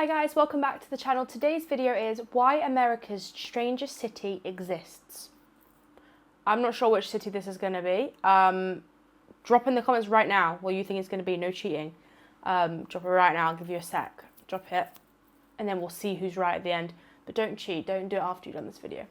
guys, welcome back to the channel. Today's video is why America's strangest city exists. I'm not sure which city this is going to be. Drop in the comments right now what you think it's going to be. No cheating. Drop it right now. I'll give you a sec. Drop it. And then we'll see who's right at the end. But don't cheat. Don't do it after you've done this video.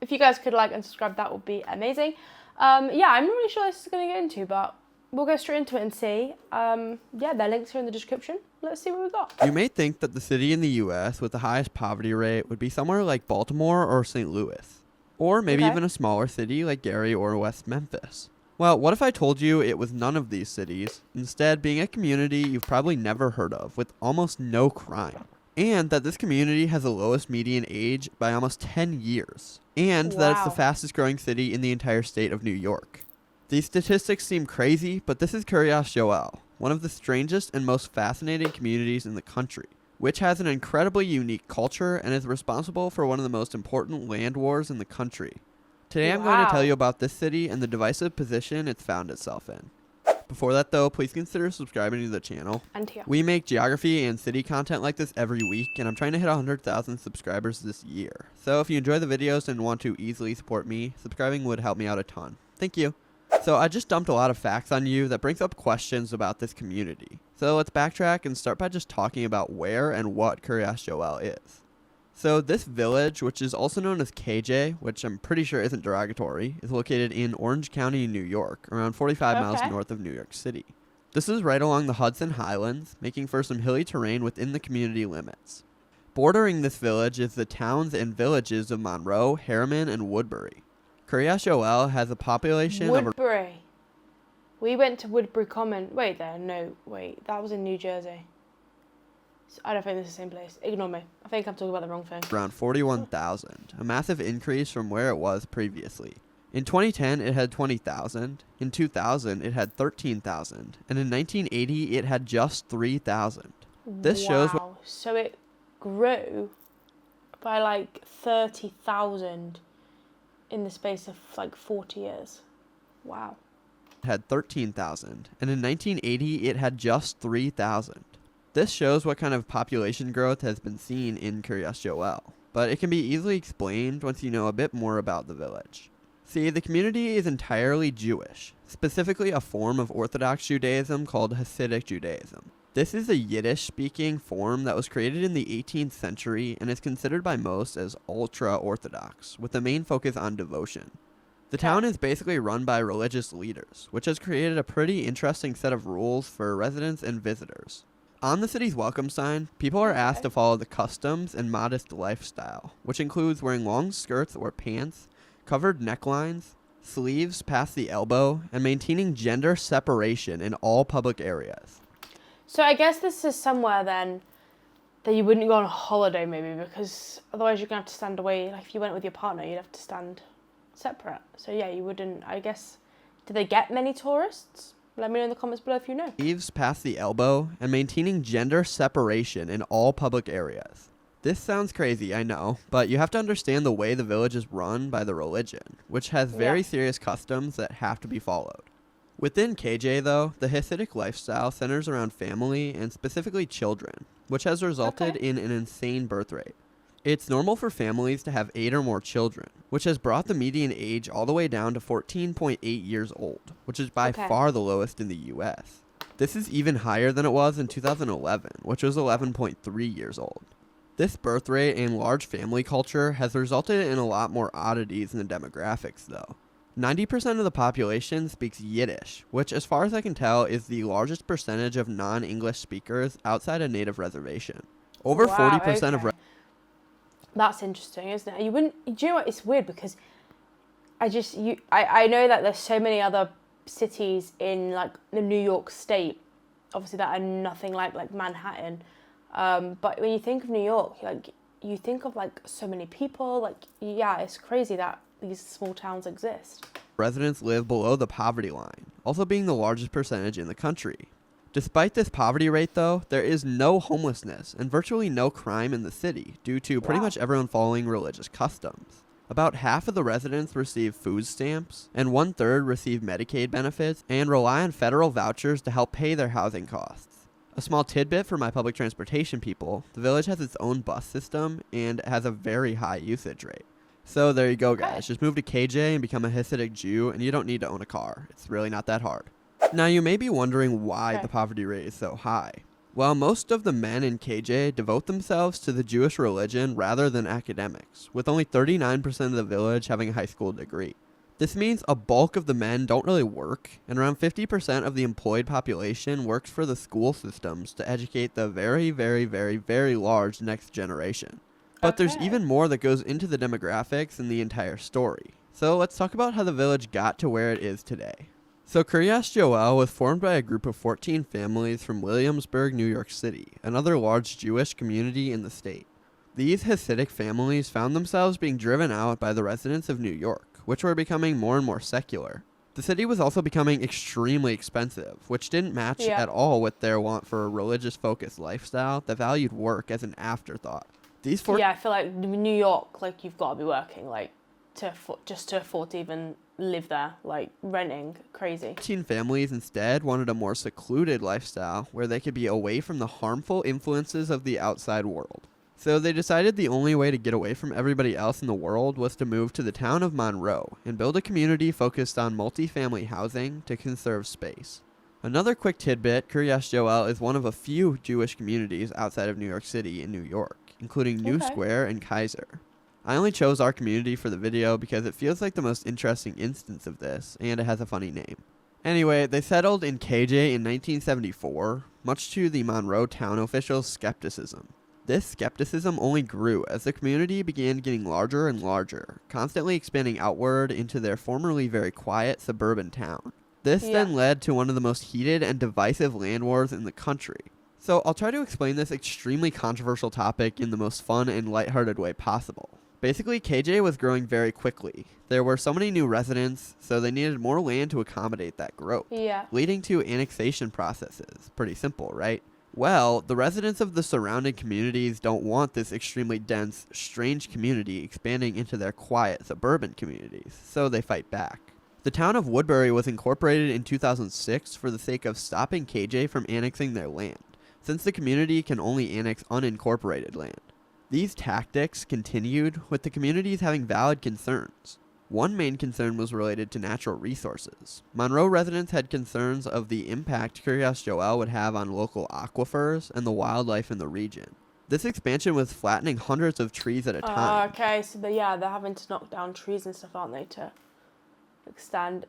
If you guys could like and subscribe, that would be amazing. Yeah, I'm not really sure this is going to get into, but we'll go straight into it and see. Yeah, their links are in the description. Let's see what we got. You may think that the city in the U.S. with the highest poverty rate would be somewhere like Baltimore or St. Louis. Or maybe even a smaller city like Gary or West Memphis. Well, what if I told you it was none of these cities, instead being a community you've probably never heard of with almost no crime? And that this community has the lowest median age by almost 10 years. And that it's the fastest growing city in the entire state of New York. These statistics seem crazy, but this is Curious Joel, one of the strangest and most fascinating communities in the country, which has an incredibly unique culture and is responsible for one of the most important land wars in the country. Today I'm going to tell you about this city and the divisive position it's found itself in. Before that though, please consider subscribing to the channel. And here. We make geography and city content like this every week, and I'm trying to hit 100,000 subscribers this year. So if you enjoy the videos and want to easily support me, subscribing would help me out a ton. Thank you. So I just dumped a lot of facts on you that brings up questions about this community. So let's backtrack and start by just talking about where and what Curious Joel is. So this village, which is also known as KJ, which I'm pretty sure isn't derogatory, is located in Orange County, New York, around 45 miles north of New York City. This is right along the Hudson Highlands, making for some hilly terrain within the community limits. Bordering this village is the towns and villages of Monroe, Harriman, and Woodbury. Curious Joel has a population of... Woodbury. We went to Woodbury Common. Wait there. No, wait. That was in New Jersey. I don't think this is the same place. Ignore me. I think I'm talking about the wrong thing. Around 41,000, a massive increase from where it was previously. In 2010, it had 20,000. In 2000, it had 13,000. And in 1980, it had just 3,000. This shows... So it grew by like 30,000 in the space of like 40 years. Wow. It had 13,000. And in 1980, it had just 3,000. This shows what kind of population growth has been seen in Curious Joel, but it can be easily explained once you know a bit more about the village. See, the community is entirely Jewish, specifically a form of Orthodox Judaism called Hasidic Judaism. This is a Yiddish-speaking form that was created in the 18th century and is considered by most as ultra-Orthodox, with the main focus on devotion. The town is basically run by religious leaders, which has created a pretty interesting set of rules for residents and visitors. On the city's welcome sign, people are asked to follow the customs and modest lifestyle, which includes wearing long skirts or pants, covered necklines, sleeves past the elbow, and maintaining gender separation in all public areas. So I guess this is somewhere then that you wouldn't go on a holiday maybe, because otherwise you're going to have to stand away. Like if you went with your partner, you'd have to stand separate. So yeah, you wouldn't, I guess, do they get many tourists? Let me know in the comments below if you know. Sleeves past the elbow and maintaining gender separation in all public areas. This sounds crazy, I know, but you have to understand the way the village is run by the religion, which has very serious customs that have to be followed. Within KJ, though, the Hasidic lifestyle centers around family and specifically children, which has resulted in an insane birth rate. It's normal for families to have 8 or more children, which has brought the median age all the way down to 14.8 years old, which is by far the lowest in the US. This is even higher than it was in 2011, which was 11.3 years old. This birth rate and large family culture has resulted in a lot more oddities in the demographics, though. 90% of the population speaks Yiddish, which as far as I can tell is the largest percentage of non-English speakers outside a native reservation. Over 40% of... That's interesting, isn't it? You wouldn't... Do you know what? It's weird because I know that there's so many other cities in like the New York state, obviously that are nothing like Manhattan. But when you think of New York, like you think of like so many people. Like yeah, it's crazy that these small towns exist. Residents live below the poverty line, also being the largest percentage in the country. Despite this poverty rate, though, there is no homelessness and virtually no crime in the city due to pretty much everyone following religious customs. About half of the residents receive food stamps, and 1/3 receive Medicaid benefits and rely on federal vouchers to help pay their housing costs. A small tidbit for my public transportation people, the village has its own bus system and has a very high usage rate. So there you go, guys. Just move to KJ and become a Hasidic Jew, and you don't need to own a car. It's really not that hard. Now, you may be wondering why the poverty rate is so high. Well, most of the men in KJ devote themselves to the Jewish religion rather than academics, with only 39% of the village having a high school degree. This means a bulk of the men don't really work, and around 50% of the employed population works for the school systems to educate the very, very, very, very large next generation. But there's even more that goes into the demographics in the entire story. So let's talk about how the village got to where it is today. So Kiryas Joel was formed by a group of 14 families from Williamsburg, New York City, another large Jewish community in the state. These Hasidic families found themselves being driven out by the residents of New York, which were becoming more and more secular. The city was also becoming extremely expensive, which didn't match at all with their want for a religious-focused lifestyle that valued work as an afterthought. I feel like New York, like, you've got to be working, like, just to afford to even live there, like, renting, crazy. 14 families instead wanted a more secluded lifestyle where they could be away from the harmful influences of the outside world. So they decided the only way to get away from everybody else in the world was to move to the town of Monroe and build a community focused on multifamily housing to conserve space. Another quick tidbit, Kiryas Joel is one of a few Jewish communities outside of New York City in New York, including New Square and Kaiser. I only chose our community for the video because it feels like the most interesting instance of this, and it has a funny name. Anyway, they settled in KJ in 1974, much to the Monroe town officials' skepticism. This skepticism only grew as the community began getting larger and larger, constantly expanding outward into their formerly very quiet suburban town. This then led to one of the most heated and divisive land wars in the country. So I'll try to explain this extremely controversial topic in the most fun and lighthearted way possible. Basically, KJ was growing very quickly. There were so many new residents, so they needed more land to accommodate that growth, leading to annexation processes. Pretty simple, right? Well, the residents of the surrounding communities don't want this extremely dense, strange community expanding into their quiet suburban communities, so they fight back. The town of Woodbury was incorporated in 2006 for the sake of stopping KJ from annexing their land, since the community can only annex unincorporated land. These tactics continued, with the communities having valid concerns. One main concern was related to natural resources. Monroe residents had concerns of the impact Kiryas Joel would have on local aquifers and the wildlife in the region. This expansion was flattening hundreds of trees at a time. So they're having to knock down trees and stuff, aren't they, to expand.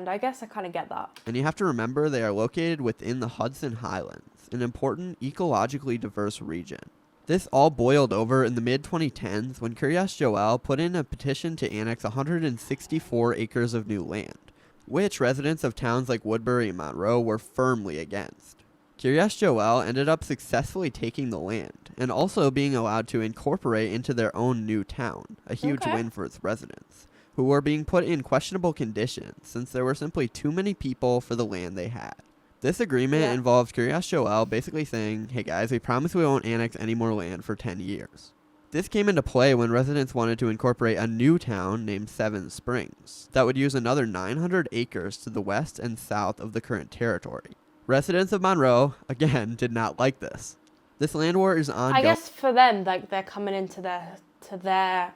I guess I kind of get that. And you have to remember they are located within the Hudson Highlands, an important ecologically diverse region. This all boiled over in the mid-2010s when Kiryas Joel put in a petition to annex 164 acres of new land, which residents of towns like Woodbury and Monroe were firmly against. Kiryas Joel ended up successfully taking the land, and also being allowed to incorporate into their own new town, a huge win for its residents, who were being put in questionable conditions since there were simply too many people for the land they had. This agreement involved Kiryas Joel basically saying, hey guys, we promise we won't annex any more land for 10 years. This came into play when residents wanted to incorporate a new town named Seven Springs that would use another 900 acres to the west and south of the current territory. Residents of Monroe, again, did not like this. This land war is ongoing. I guess for them, like, they're coming into their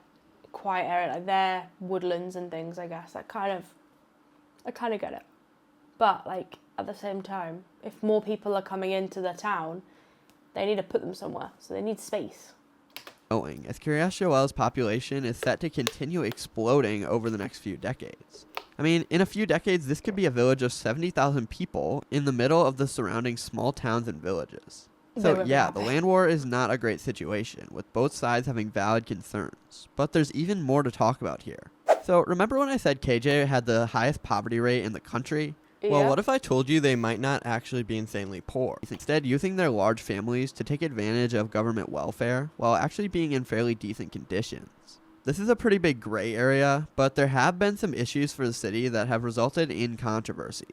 quiet area, like their woodlands and things, I guess. I kind of get it. But, like, at the same time, if more people are coming into the town, they need to put them somewhere. So they need space. As Kiryas Joel's population is set to continue exploding over the next few decades. I mean, in a few decades, this could be a village of 70,000 people in the middle of the surrounding small towns and villages. So yeah, the land war is not a great situation, with both sides having valid concerns. But there's even more to talk about here. So remember when I said KJ had the highest poverty rate in the country? Well, what if I told you they might not actually be insanely poor, instead using their large families to take advantage of government welfare while actually being in fairly decent conditions? This is a pretty big gray area, but there have been some issues for the city that have resulted in controversy.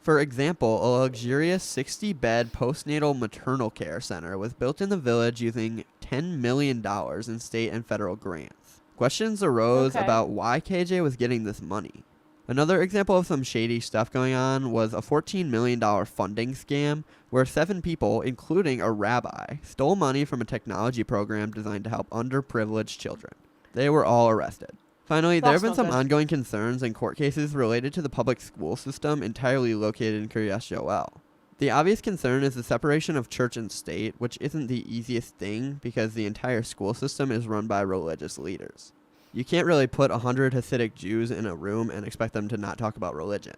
For example, a luxurious 60-bed postnatal maternal care center was built in the village using $10 million in state and federal grants. Questions arose about why KJ was getting this money. Another example of some shady stuff going on was a $14 million funding scam where 7 people, including a rabbi, stole money from a technology program designed to help underprivileged children. They were all arrested. Finally, there have been some ongoing concerns and court cases related to the public school system entirely located in Kiryas Joel. The obvious concern is the separation of church and state, which isn't the easiest thing because the entire school system is run by religious leaders. You can't really put 100 Hasidic Jews in a room and expect them to not talk about religion.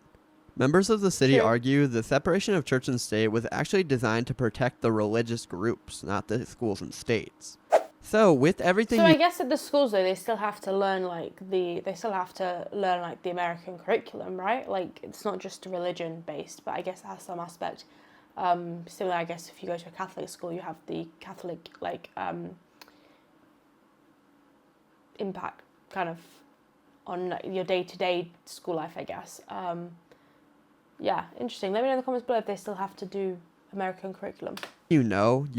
Members of the city argue the separation of church and state was actually designed to protect the religious groups, not the schools and states. So with everything, I guess at the schools though, they still have to learn the American curriculum, right? Like it's not just religion based, but I guess it has some aspect. Similar, I guess, if you go to a Catholic school, you have the Catholic impact kind of on your day-to-day school life, I guess. Yeah, interesting. Let me know in the comments below if they still have to do American curriculum. You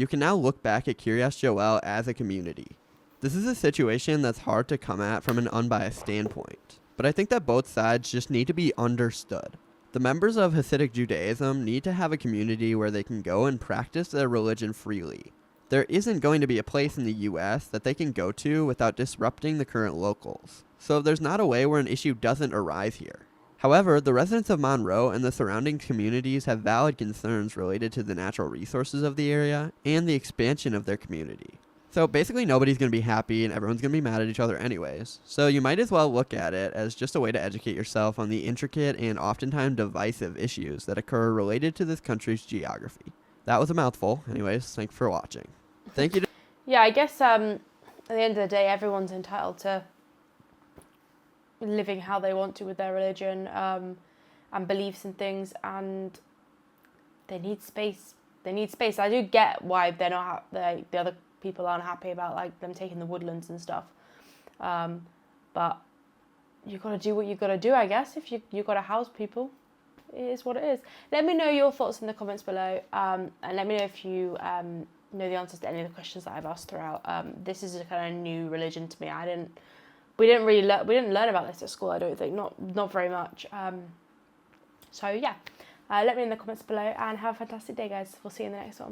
can now look back at Kiryas Joel as a community. This is a situation that's hard to come at from an unbiased standpoint, but I think that both sides just need to be understood. The members of Hasidic Judaism need to have a community where they can go and practice their religion freely. There isn't going to be a place in the US that they can go to without disrupting the current locals, so there's not a way where an issue doesn't arise here. However, the residents of Monroe and the surrounding communities have valid concerns related to the natural resources of the area and the expansion of their community. So basically nobody's going to be happy and everyone's going to be mad at each other anyways, so you might as well look at it as just a way to educate yourself on the intricate and oftentimes divisive issues that occur related to this country's geography. That was a mouthful. Anyways, thanks for watching. Thank you. Yeah, I guess at the end of the day, everyone's entitled to living how they want to with their religion and beliefs and things, and they need space. They need space. I do get why they're not the other people aren't happy about like them taking the woodlands and stuff, but you got to do what you got to do, I guess. If you got to house people, it is what it is. Let me know your thoughts in the comments below, and let me know if you know the answers to any of the questions that I've asked throughout. This is a kind of new religion to me. We didn't learn about this at school, I don't think, not very much. So yeah, let me know in the comments below and have a fantastic day, guys. We'll see you in the next one.